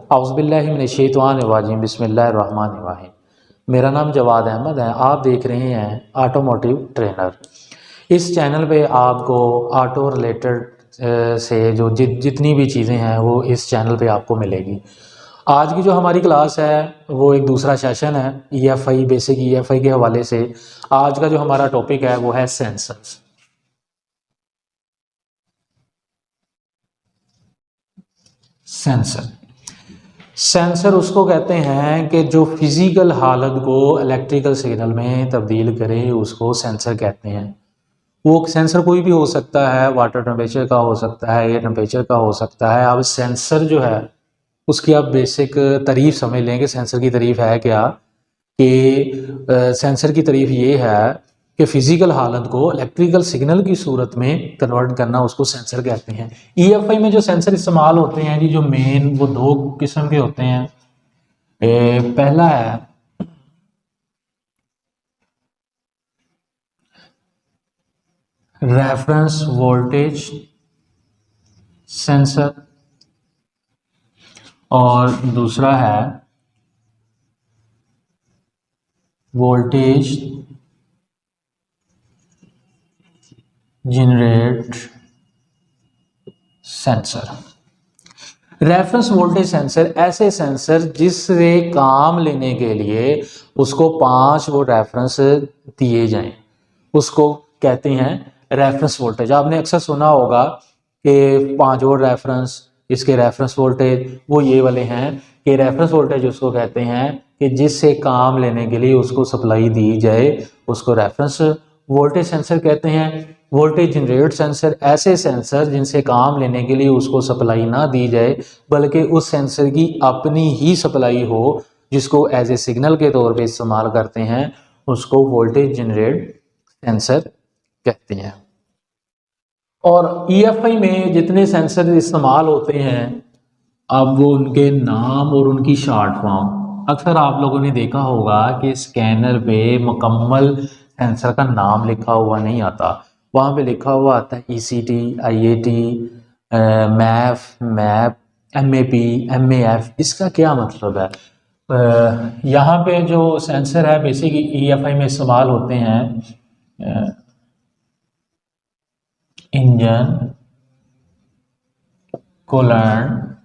औज़ुबिल्लाहि मिनश्शैतानिर्रजीम बिस्मिल्लाहिर्रहमानिर्रहीम। मेरा नाम जवाद अहमद है। आप देख रहे हैं ऑटोमोटिव ट्रेनर। इस चैनल पे आपको ऑटो रिलेटेड से जो जितनी भी चीज़ें हैं वो इस चैनल पे आपको मिलेगी। आज की जो हमारी क्लास है वो एक दूसरा सेशन है EFI बेसिक EFI के हवाले से। आज का जो हमारा टॉपिक है वो है सेंसर्स। सेंसर उसको कहते हैं कि जो फिज़िकल हालत को इलेक्ट्रिकल सिग्नल में तब्दील करे उसको सेंसर कहते हैं। वो सेंसर कोई भी हो सकता है, वाटर टेम्परेचर का हो सकता है, एयर टेम्परेचर का हो सकता है। अब सेंसर जो है उसकी आप बेसिक तारीफ समझ लें कि सेंसर की तारीफ है क्या, कि सेंसर की तारीफ ये है कि फ़िज़िकल हालत को इलेक्ट्रिकल सिग्नल की सूरत में कन्वर्ट करना, उसको सेंसर कहते हैं। EFI में जो सेंसर इस्तेमाल होते हैं जी, जो मेन वो दो किस्म के होते हैं। पहला है रेफरेंस वोल्टेज सेंसर और दूसरा है voltage generate sensor. Reference voltage sensor ऐसे सेंसर जिससे काम लेने के लिए उसको 5 वो रेफरेंस दिए जाएं, उसको कहते हैं रेफरेंस वोल्टेज। आपने अक्सर सुना होगा कि 5 वो रेफरेंस, इसके रेफरेंस वोल्टेज वो ये वाले हैं कि रेफरेंस वोल्टेज उसको कहते हैं कि जिससे काम लेने के लिए उसको सप्लाई दी जाए, उसको रेफरेंस वोल्टेज सेंसर कहते हैं। वोल्टेज जनरेट सेंसर ऐसे सेंसर जिनसे काम लेने के लिए उसको सप्लाई ना दी जाए बल्कि उस सेंसर की अपनी ही सप्लाई हो, जिसको एज ए सिग्नल के तौर पे इस्तेमाल करते हैं, उसको वोल्टेज जनरेट सेंसर कहते हैं। और EFI में जितने सेंसर इस्तेमाल होते हैं, अब वो उनके नाम और उनकी शॉर्ट फॉर्म, अक्सर आप लोगों ने देखा होगा कि स्कैनर पे मुकम्मल सेंसर का नाम लिखा हुआ नहीं आता, वहाँ पे लिखा हुआ आता है ECT, IAT, MAF, map, MAP, MAF। इसका क्या मतलब है? यहाँ पे जो सेंसर है बेसिक EFI में इस्तेमाल होते हैं इंजन, कूलेंट,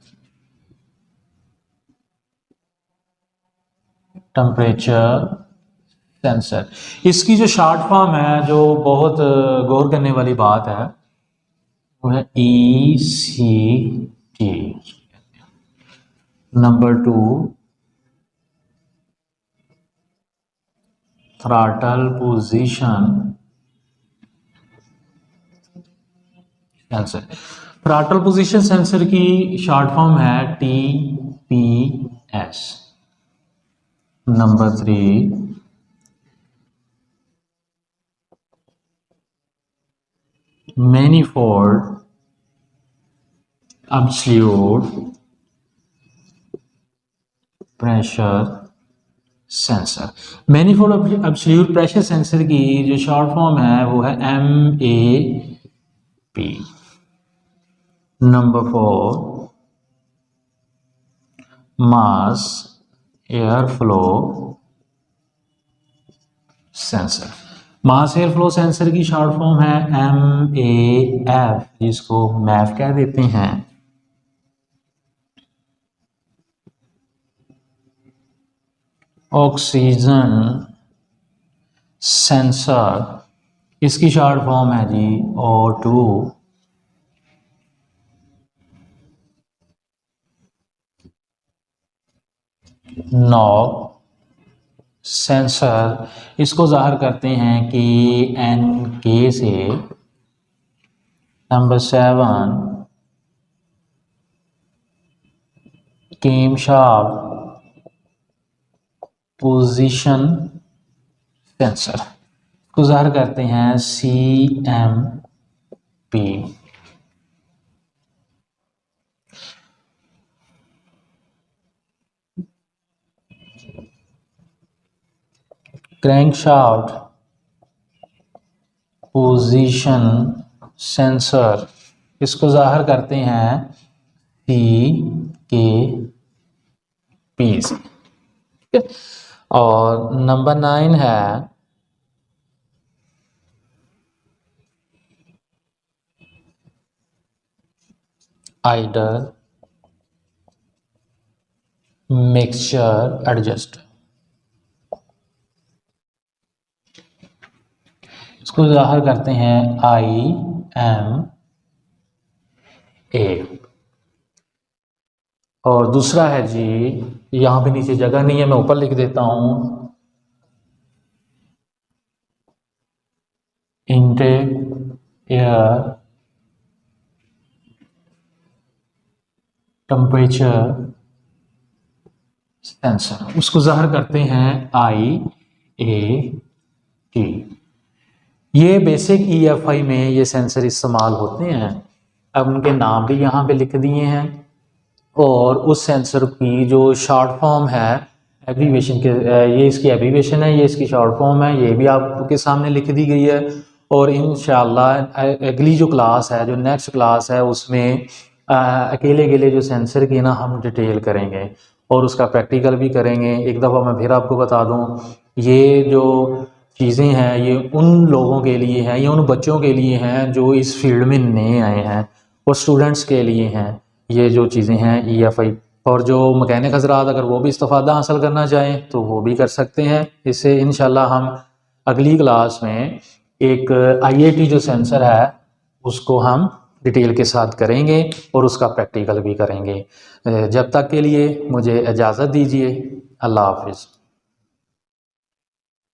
टेम्परेचर सेंसर। इसकी जो शॉर्ट फॉर्म है, जो बहुत गौर करने वाली बात है, वो है ECT। Number 2 throttle position sensor. Throttle position sensor की शॉर्ट फॉर्म है TPS। Number 3 manifold absolute pressure sensor. Manifold absolute pressure sensor की जो शॉर्ट फॉर्म है वो है MAP। Number 4 mass air flow sensor. Mass air flow sensor की short form है MAF, जिसको मैफ कह देते हैं। ऑक्सीजन सेंसर, इसकी शॉर्ट फॉर्म है जी O2। नॉब सेंसर, इसको जाहिर करते हैं कि NK से। नंबर 7 कैमशाफ्ट पोजीशन सेंसर, को जाहिर करते हैं CMP। क्रैंकशाफ्ट पोजीशन सेंसर, इसको जाहिर करते हैं CK PEC। ठीक है, और नंबर 9 है आइडल मिक्सचर एडजस्टर। इसको ज़ाहिर करते हैं IMA। और दूसरा है जी, यहाँ पे नीचे जगह नहीं है, मैं ऊपर लिख देता हूँ, इनटेक एयर टेम्परेचर सेंसर। उसको ज़ाहिर करते हैं IAT। ये बेसिक EFI में ये सेंसर इस्तेमाल होते हैं। अब उनके नाम भी यहाँ पे लिख दिए हैं, और उस सेंसर की जो शॉर्ट फॉर्म है एब्रीवेशन के, ये इसकी एब्रीवेशन है, ये इसकी शॉर्ट फॉर्म है, ये भी आपके सामने लिख दी गई है। और इंशाल्लाह अगली जो क्लास है, जो नेक्स्ट क्लास है, उसमें अकेले अकेले जो सेंसर की ना हम डिटेल करेंगे और उसका प्रैक्टिकल भी करेंगे। एक दफ़ा मैं फिर आपको बता दूं, ये जो चीज़ें हैं ये उन लोगों के लिए हैं, ये उन बच्चों के लिए हैं जो इस फील्ड में नए आए हैं, और स्टूडेंट्स के लिए हैं ये जो चीज़ें हैं EFI। और जो मैकेनिक हजरात अगर वो भी इस्तिफ़ादा हासिल करना चाहें तो वो भी कर सकते हैं। इससे इंशाल्लाह हम अगली क्लास में एक IAT जो सेंसर है उसको हम डिटेल के साथ करेंगे और उसका प्रैक्टिकल भी करेंगे। जब तक के लिए मुझे इजाज़त दीजिए। अल्लाह हाफिज़।